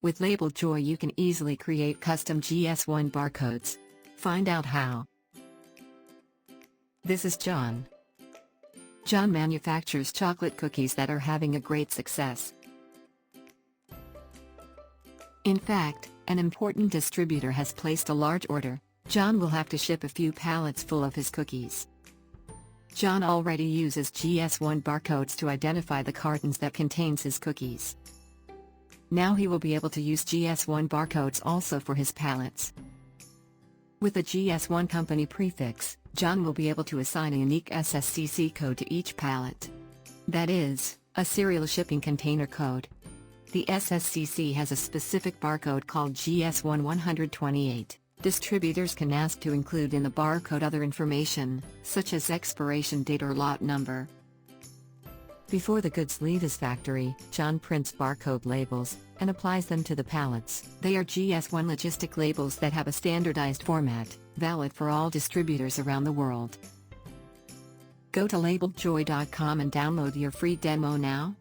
With Labeljoy you can easily create custom GS1 barcodes. Find out how. This is John. John manufactures chocolate cookies that are having a great success. In fact, an important distributor has placed a large order. John will have to ship a few pallets full of his cookies. John already uses GS1 barcodes to identify the cartons that contains his cookies. Now he will be able to use GS1 barcodes also for his pallets. With the GS1 company prefix, John will be able to assign a unique SSCC code to each pallet. That is, a serial shipping container code. The SSCC has a specific barcode called GS1 128. Distributors can ask to include in the barcode other information, such as expiration date or lot number. Before the goods leave his factory, John prints barcode labels and applies them to the pallets. They are GS1 logistic labels that have a standardized format, valid for all distributors around the world. Go to labeljoy.com and download your free demo now.